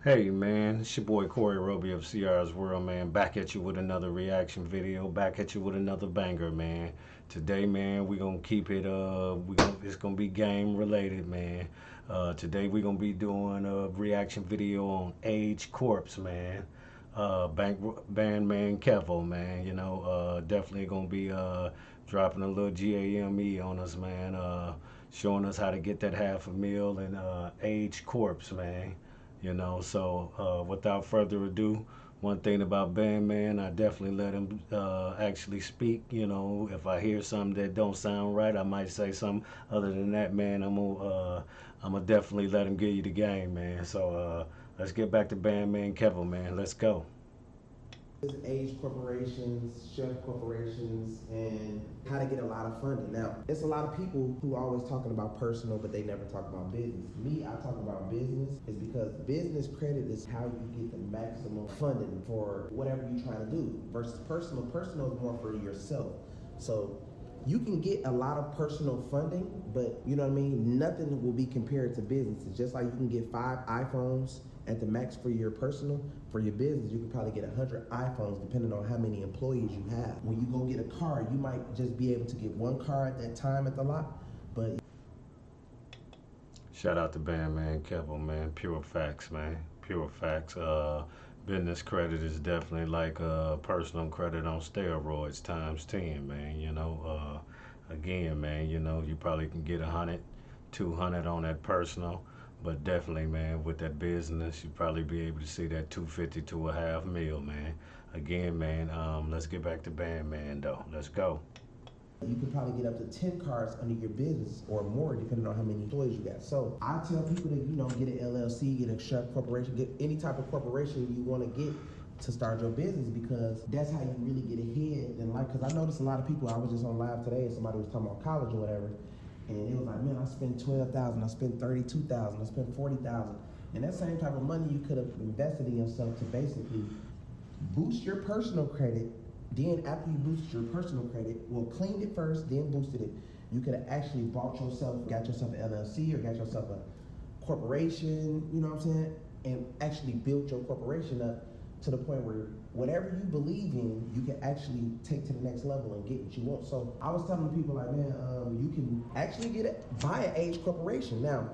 Hey man, it's your boy Corey Roby of CR's World, man. Back at you with another reaction video. Back at you with another banger, man. Today, man, we gonna keep it. It's gonna be game related, man. Today we gonna be doing a reaction video on Age Corpse, man. Bandman Kevo, man. Definitely gonna be dropping a little GAME on us, man. Showing us how to get that half a meal and Age Corpse, man. Without further ado, one thing about Bandman, I definitely let him actually speak. If I hear something that don't sound right, I might say something. Other than that, man, I'm gonna definitely let him give you the game, man. Let's get back to Bandman Kevin, man. Let's go. Age corporations, chef corporations, and how to get a lot of funding. Now, it's a lot of people who are always talking about personal, but they never talk about business. Me, I talk about business is because business credit is how you get the maximum funding for whatever you're trying to do versus personal. Personal is more for yourself. So you can get a lot of personal funding, but you know what I mean? Nothing will be compared to business. It's just like you can get 5 iPhones at the max for your personal. For your business, you can probably get 100 iPhones depending on how many employees you have. When you go get a car, you might just be able to get one car at that time at the lot, but Shout out to Bandman Kevin, man. Pure facts, man. Pure facts. Business credit is definitely like personal credit on steroids times 10, man. Again, man, you probably can get 100, 200 on that personal, but definitely, man, with that business, you probably be able to see that 250 to a half meal, man. Again, man, let's get back to Bandman though. Let's go. you could probably get up to 10 cars under your business or more depending on how many employees you got. So I tell people to, get an LLC, get a chef corporation, get any type of corporation you want to get to start your business because that's how you really get ahead in life. Because I noticed a lot of people, I was just on live today and somebody was talking about college or whatever, and it was like, man, I spent 12,000, I spent 32,000, I spent 40,000. And that same type of money you could have invested in yourself to basically boost your personal credit. Then after you boosted your personal credit, well, cleaned it first, then boosted it. You could have actually got yourself an LLC or got yourself a corporation, you know what I'm saying? And actually built your corporation up to the point where whatever you believe in, you can actually take to the next level and get what you want. So I was telling people like, man, you can actually buy an age corporation. Now,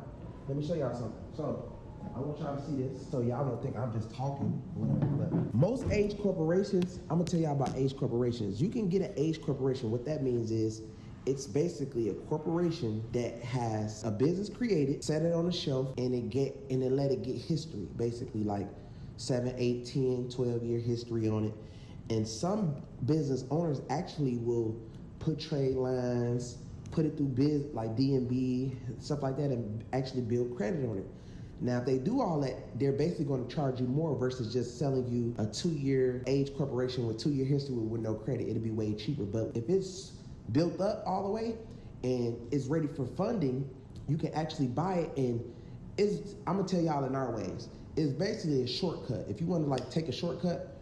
let me show y'all something. So I want y'all to see this so y'all don't think I'm just talking. But most age corporations, I'm gonna tell y'all about age corporations. You can get an age corporation. What that means is it's basically a corporation that has a business created, set it on the shelf, and it let it get history, basically like 7, 8, 10, 12-year history on it. And some business owners actually will put trade lines, put it through like DMB, stuff like that, and actually build credit on it. Now, if they do all that, they're basically going to charge you more versus just selling you a 2-year age corporation with 2-year history with no credit. It'll be way cheaper. But if it's built up all the way and it's ready for funding, you can actually buy it. And I'm going to tell y'all in our ways. It's basically a shortcut. If you want to like take a shortcut,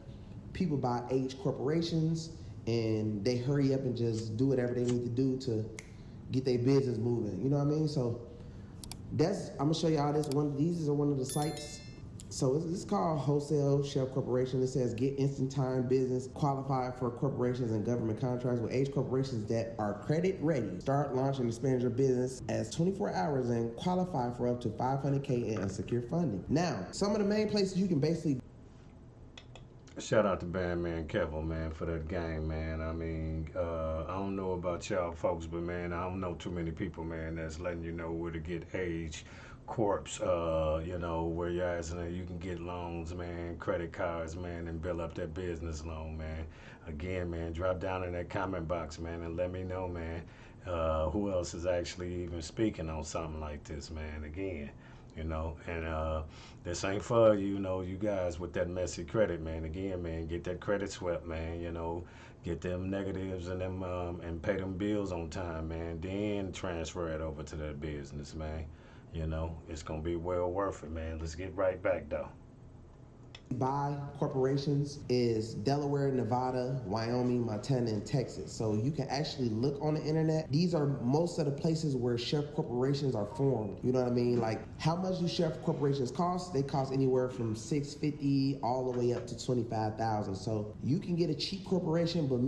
people buy age corporations and they hurry up and just do whatever they need to do to get their business moving. You know what I mean? So I'm gonna show y'all this one. These are one of the sites. So it's called Wholesale Chef Corporation. It says get instant time business qualified for corporations and government contracts with age corporations that are credit ready. Start, launch, and expand your business as 24 hours and qualify for up to $500K in unsecured funding. Now, some of the main places you can basically Shout out to Bandman Kevin, man, for that game, man. I don't know about y'all folks, but man, I don't know too many people, man, that's letting you know where to get age corpse, where your ass in there, you can get loans, man, credit cards, man, and build up that business loan, man. Again, man, drop down in that comment box, man, and let me know, man, who else is actually even speaking on something like this, man. Again, and this ain't for you guys with that messy credit, man. Again, man, get that credit swept, man. Get them negatives and them and pay them bills on time, man. Then transfer it over to that business, man. It's gonna be well worth it, man. Let's get right back though. Buy corporations is Delaware, Nevada, Wyoming, Montana, and Texas. So you can actually look on the internet. These are most of the places where chef corporations are formed. You know what I mean? Like, how much do chef corporations cost? They cost anywhere from $650 all the way up to $25,000. So you can get a cheap corporation, but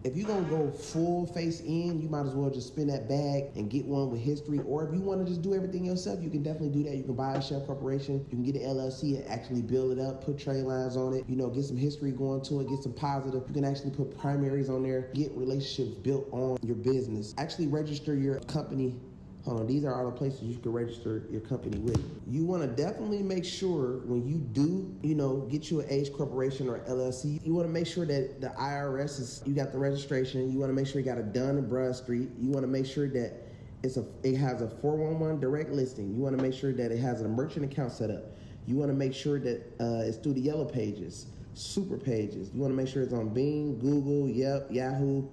if you're gonna go full face in, you might as well just spend that bag and get one with history. Or if you want to just do everything yourself, you can definitely do that. You can buy a chef corporation. You can get an LLC and actually build it up, put trade lines on it, get some history going to it, get some positive. You can actually put primaries on there, get relationships built on your business. Actually register your company. Hold on, these are all the places you can register your company with. You want to definitely make sure when you do, get you an H corporation or LLC, you want to make sure that the IRS you got the registration. You want to make sure you got a Dun and Bradstreet. You want to make sure that it has a 411 direct listing. You want to make sure that it has a merchant account set up. You want to make sure that it's through the yellow pages, super pages. You want to make sure it's on Bing, Google, Yep, Yahoo.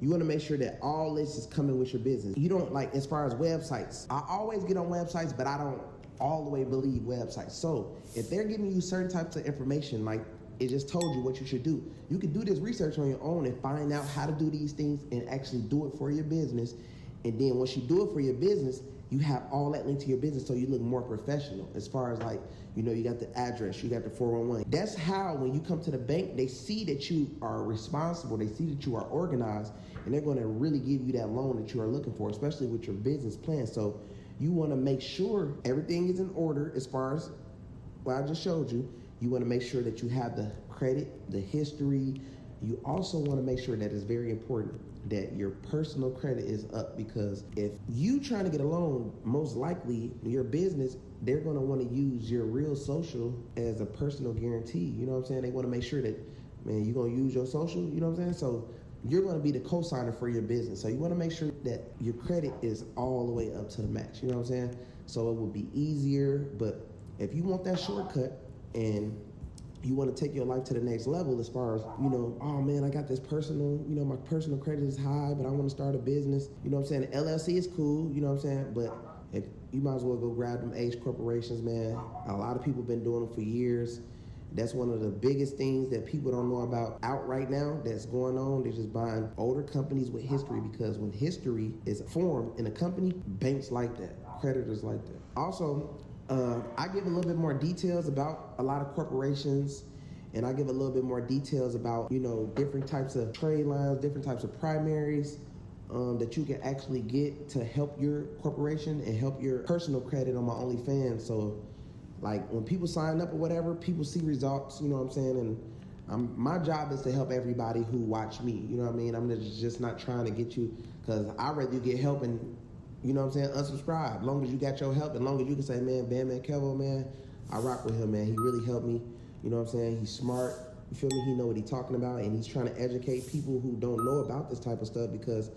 You want to make sure that all this is coming with your business. You don't as far as websites. I always get on websites, but I don't all the way believe websites. So if they're giving you certain types of information, like it just told you what you should do, you can do this research on your own and find out how to do these things and actually do it for your business. And then once you do it for your business, you have all that linked to your business so you look more professional as far as you got the address, you got the 411. That's how when you come to the bank, they see that you are responsible, they see that you are organized, and they're going to really give you that loan that you are looking for, especially with your business plan. So you want to make sure everything is in order as far as what I just showed you. You want to make sure that you have the credit, the history. You also want to make sure that it's very important that your personal credit is up, because if you trying to get a loan, most likely your business, they're going to want to use your real social as a personal guarantee. You know what I'm saying? They want to make sure that, man, you're going to use your social, you know what I'm saying? So you're going to be the co-signer for your business. So you want to make sure that your credit is all the way up to the max, you know what I'm saying? So it would be easier, but if you want that shortcut and you want to take your life to the next level as far as, oh man, I got this personal, my personal credit is high, but I want to start a business. You know what I'm saying? The LLC is cool, you know what I'm saying? But if you might as well go grab them H corporations, man. A lot of people been doing them for years. That's one of the biggest things that people don't know about out right now that's going on. They're just buying older companies with history, because when history is formed in a company, banks like that, creditors like that. Also, I give a little bit more details about a lot of corporations, and I give a little bit more details about, different types of trade lines, different types of primaries that you can actually get to help your corporation and help your personal credit on my OnlyFans. So, like, when people sign up or whatever, people see results, you know what I'm saying? And my job is to help everybody who watch me, you know what I mean? I'm just not trying to get you, because I'd rather you get help and, you know what I'm saying, unsubscribe. Long as you got your help, and long as you can say, man, Bandman Kevo, man, I rock with him, man. He really helped me. You know what I'm saying? He's smart. You feel me? He know what he's talking about, and he's trying to educate people who don't know about this type of stuff, because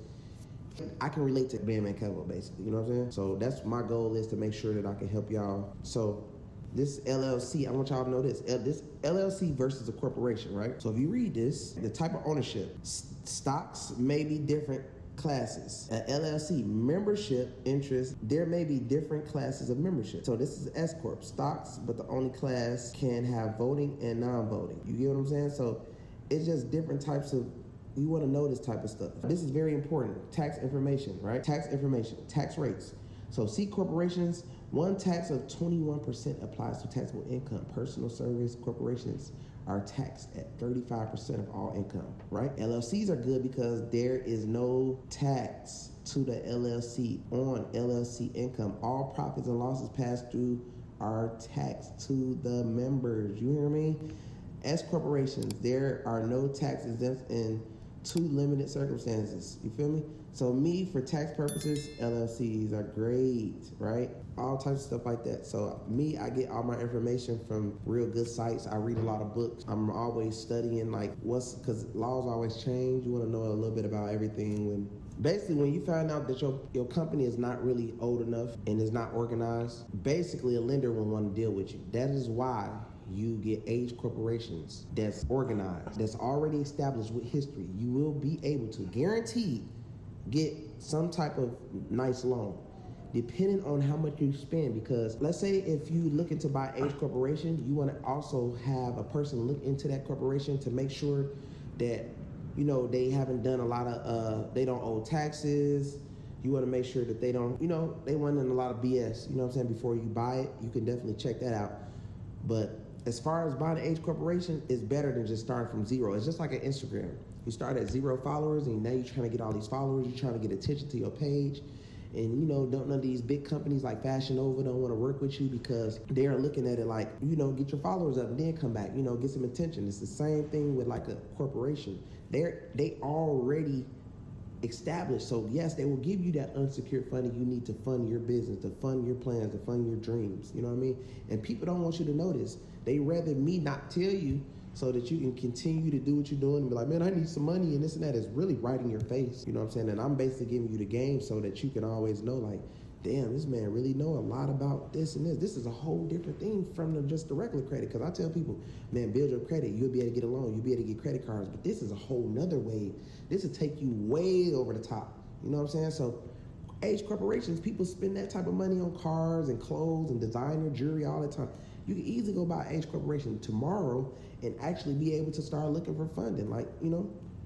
I can relate to Bandman Kevo, basically. You know what I'm saying? So that's my goal, is to make sure that I can help y'all. So this LLC, I want y'all to know this. This LLC versus a corporation, right? So if you read this, the type of ownership, stocks may be different classes. At LLC, membership interest, there may be different classes of membership. So this is S Corp, stocks, but the only class can have voting and non-voting. You get what I'm saying? So it's just different types of, you want to know this type of stuff. This is very important. Tax information, right? Tax information, tax rates. So C corporations, one tax of 21% applies to taxable income. Personal service corporations are taxed at 35% of all income, right? LLCs are good because there is no tax to the LLC on LLC income. All profits and losses passed through are taxed to the members. You hear me? S corporations, there are no tax exempts in two limited circumstances. You feel me? So me, for tax purposes, LLCs are great, right? All types of stuff like that. So me, I get all my information from real good sites. I read a lot of books. I'm always studying because laws always change. You want to know a little bit about everything. When you find out that your company is not really old enough and is not organized, basically a lender will want to deal with you. That is why you get age corporations that's organized, that's already established with history. You will be able to guarantee get some type of nice loan. depending on how much you spend. Because let's say if you looking to buy H corporation, you want to also have a person look into that corporation to make sure that they haven't done a lot of they don't owe taxes. You want to make sure that they don't they weren't in a lot of BS. You know what I'm saying? Before you buy it, you can definitely check that out. But as far as buying an H corporation, it's better than just starting from zero. It's just like an Instagram. You start at 0 followers, and now you're trying to get all these followers. You're trying to get attention to your page. And, don't none of these big companies like Fashion Nova don't want to work with you because they're looking at it like, get your followers up and then come back, get some attention. It's the same thing with like a corporation. They already established. So yes, they will give you that unsecured funding you need to fund your business, to fund your plans, to fund your dreams. You know what I mean? And people don't want you to know this. They rather me not tell you so that you can continue to do what you're doing and be like, man, I need some money and this and that. Is really right in your face. You know what I'm saying? And I'm basically giving you the game so that you can always know, like, damn, this man really know a lot about this and this. This is a whole different thing from just the regular credit. Because I tell people, man, build your credit. You'll be able to get a loan. You'll be able to get credit cards. But this is a whole nother way. This will take you way over the top. You know what I'm saying? So H corporations, people spend that type of money on cars and clothes and designer jewelry all the time. You can easily go buy H corporation tomorrow and actually be able to start looking for funding. Like,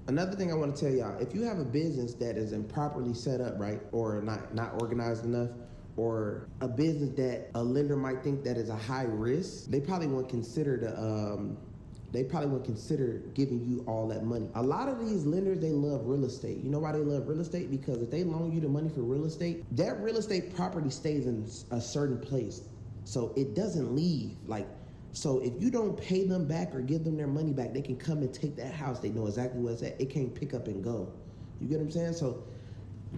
Another thing I want to tell y'all, if you have a business that is improperly set up, right, or not organized enough, or a business that a lender might think that is a high risk, they probably won't consider giving you all that money. A lot of these lenders, they love real estate. You know why they love real estate? Because if they loan you the money for real estate, that real estate property stays in a certain place. So it doesn't leave. So if you don't pay them back or give them their money back, they can come and take that house. They know exactly where it's at. It can't pick up and go. You get what I'm saying? So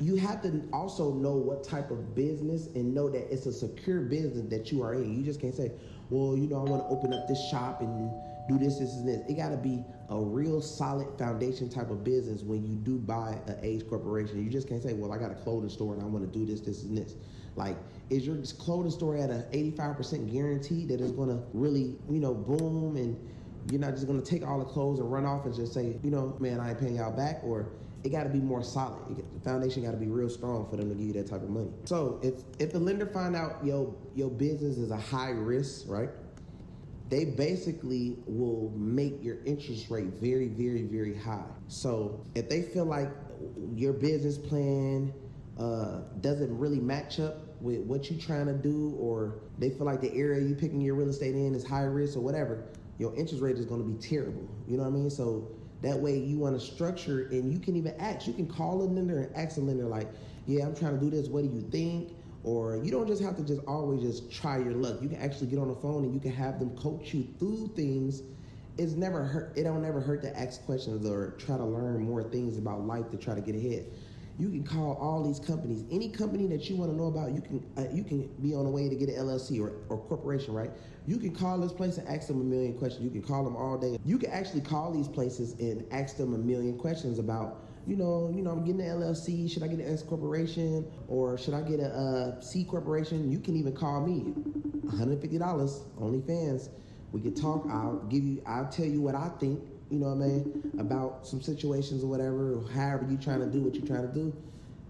you have to also know what type of business and know that it's a secure business that you are in. You just can't say, well, I want to open up this shop and do this, and this. It got to be a real solid foundation type of business when you do buy an H corporation. You just can't say, well, I got a clothing store and I want to do this, and this. Like, is your clothing store at an 85% guarantee that it's going to really, boom, and you're not just going to take all the clothes and run off and just say, man, I ain't paying y'all back? Or it got to be more solid. The foundation got to be real strong for them to give you that type of money. So if the lender find out your business is a high risk, right, they basically will make your interest rate very, very, very high. So if they feel like your business plan doesn't really match up with what you're trying to do, or they feel like the area you picking your real estate in is high risk or whatever, your interest rate is going to be terrible. You know what I mean? So that way you want to structure, and you can even ask. You can call a lender and ask a lender like, yeah, I'm trying to do this. What do you think? Or you don't just have to just always just try your luck. You can actually get on the phone and you can have them coach you through things. It don't never hurt to ask questions or try to learn more things about life to try to get ahead. You can call all these companies. Any company that you want to know about, you can be on the way to get an LLC or corporation, right? You can call this place and ask them a million questions. You can call them all day. You can actually call these places and ask them a million questions about, I'm getting an LLC. Should I get an S corporation, or should I get a C corporation? You can even call me. $150, OnlyFans. We could talk. I'll tell you what I think. You know what I mean, about some situations or whatever, or however you trying to do what you're trying to do.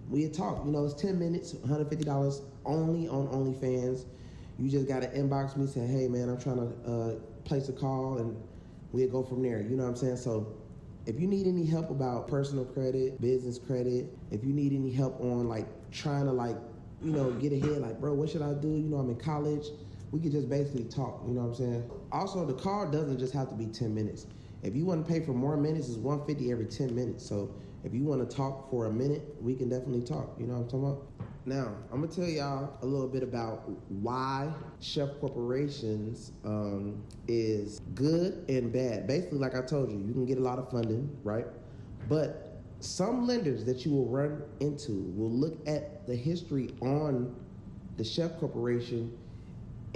We talk. It's 10 minutes, $150 only on OnlyFans. You just got to inbox me saying, hey, man, I'm trying to place a call, and we'll go from there. You know what I'm saying? So if you need any help about personal credit, business credit, if you need any help on, trying to, get ahead, bro, what should I do? I'm in college. We could just basically talk. You know what I'm saying? Also, the call doesn't just have to be 10 minutes. If you want to pay for more minutes, it's $150 every 10 minutes. So if you want to talk for a minute, we can definitely talk. You know what I'm talking about? Now, I'm going to tell y'all a little bit about why Chef Corporations is good and bad. Basically, like I told you, you can get a lot of funding, right? But some lenders that you will run into will look at the history on the Chef Corporation,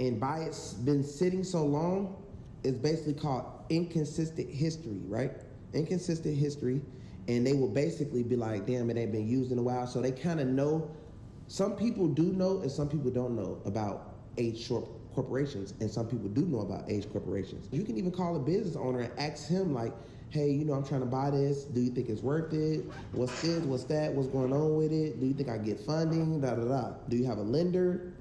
and by it's been sitting so long, it's basically called inconsistent history, right? Inconsistent history. And they will basically be like, damn, it ain't been used in a while. So they kind of know. Some people do know and some people don't know about H corporations, and some people do know about age corporations. You can even call a business owner and ask him like, hey, I'm trying to buy this. Do you think it's worth it? What's this? What's that? What's going on with it? Do you think I get funding? Da da da. Do you have a lender?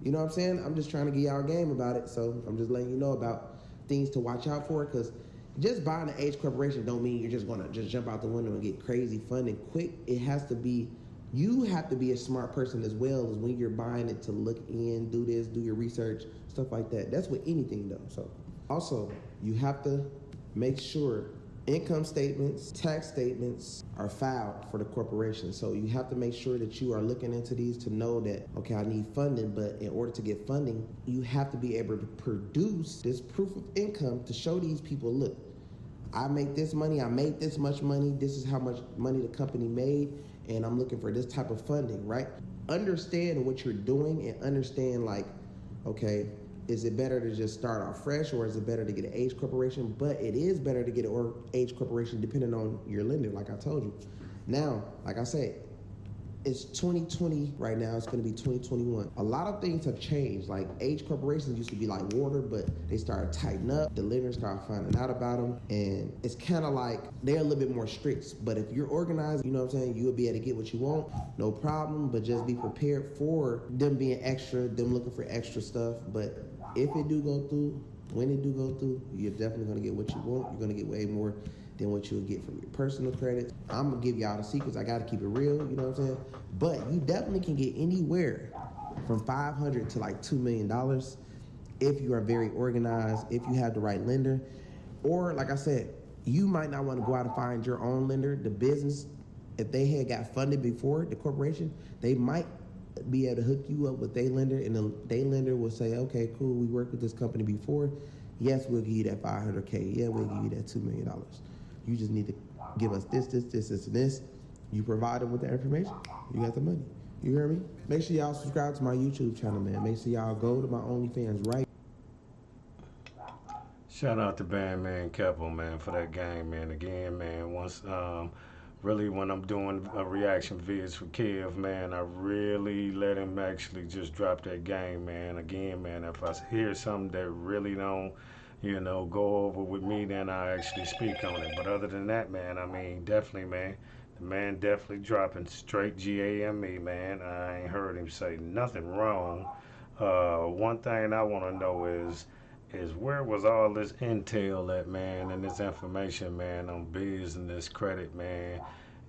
You know what I'm saying? I'm just trying to get y'all a game about it. So I'm just letting you know about things to watch out for, because just buying an age corporation don't mean you're just gonna just jump out the window and get crazy funding quick. It has to be, you have to be a smart person as well as when you're buying it, to look in, do this, do your research, stuff like that. That's with anything though. So also, you have to make sure income statements, tax statements are filed for the corporation. So you have to make sure that you are looking into these to know that, okay, I need funding, but in order to get funding, you have to be able to produce this proof of income to show these people, look, I make this money, I made this much money, this is how much money the company made, and I'm looking for this type of funding, right? Understand what you're doing and understand like, okay, is it better to just start off fresh, or is it better to get an age corporation? But it is better to get an age corporation depending on your lender, like I told you. Now, like I said, it's 2020 right now. It's going to be 2021. A lot of things have changed. Like age corporations used to be like water, but they started tightening up. The lenders started finding out about them, and it's kind of like they're a little bit more strict. But if you're organized, you know what I'm saying, you'll be able to get what you want, no problem. But just be prepared for them being extra, them looking for extra stuff. But if it do go through, when it do go through, you're definitely going to get what you want. You're going to get way more than what you'll get from your personal credit. I'm going to give y'all the secrets. I got to keep it real, you know what I'm saying? But you definitely can get anywhere from $500 to like $2 million if you are very organized, if you have the right lender. Or like I said, you might not want to go out and find your own lender. The business, if they had got funded before, the corporation, they might be able to hook you up with their lender, and their lender will say, okay, cool, we worked with this company before. Yes, we'll give you that $500K. Yeah, we'll give you that $2 million. You just need to give us this, and this. You provide them with the information. You got the money. You hear me? Make sure y'all subscribe to my YouTube channel, man. Make sure y'all go to my OnlyFans right. Shout out to Bandman Keppel, man, for that game, man. Again, man, really when I'm doing reaction vids for Kev, man, I really let him actually just drop that game, man. Again, man, if I hear something that really don't, go over with me, then I actually speak on it. But other than that, man, I mean, definitely, man, the man definitely dropping straight GAME, man. I ain't heard him say nothing wrong. One thing I want to know is where was all this intel at, man, and this information, man, on business credit, man,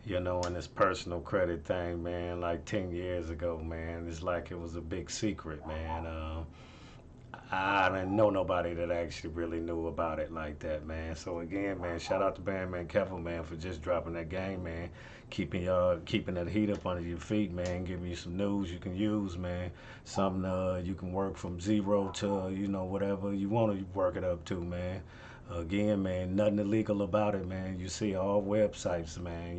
and this personal credit thing, man, like 10 years ago, man. It's like it was a big secret, man. I didn't know nobody that actually really knew about it like that, man. So again, man, shout out to Bandman Kevin, man, for just dropping that game, man. Keeping that heat up under your feet, man. Giving you some news you can use, man. Something you can work from zero to whatever you want to work it up to, man. Again, man, nothing illegal about it, man. You see all websites, man.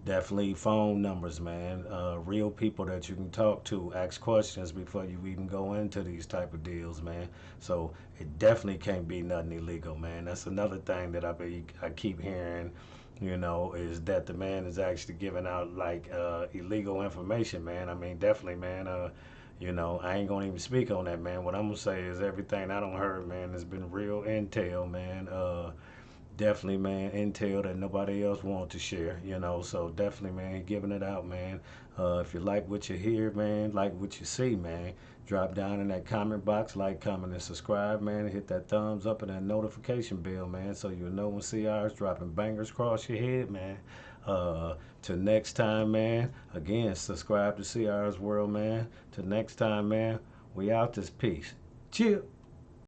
Definitely phone numbers, man. Real people that you can talk to, ask questions before you even go into these type of deals, man. So it definitely can't be nothing illegal, man. That's another thing that I keep hearing, is that the man is actually giving out like illegal information, man. I mean, definitely, man. I ain't gonna even speak on that, man. What I'm gonna say is everything I don't heard, man, has been real intel, man. Definitely, man, intel that nobody else wants to share, so definitely, man, giving it out, man. If you like what you hear, man, like what you see, man, drop down in that comment box, like, comment, and subscribe, man. Hit that thumbs up and that notification bell, man, so you'll know when CR's dropping bangers across your head, man. Till next time, man, again, subscribe to CR's World, man. Till next time, man, we out this piece. Chill.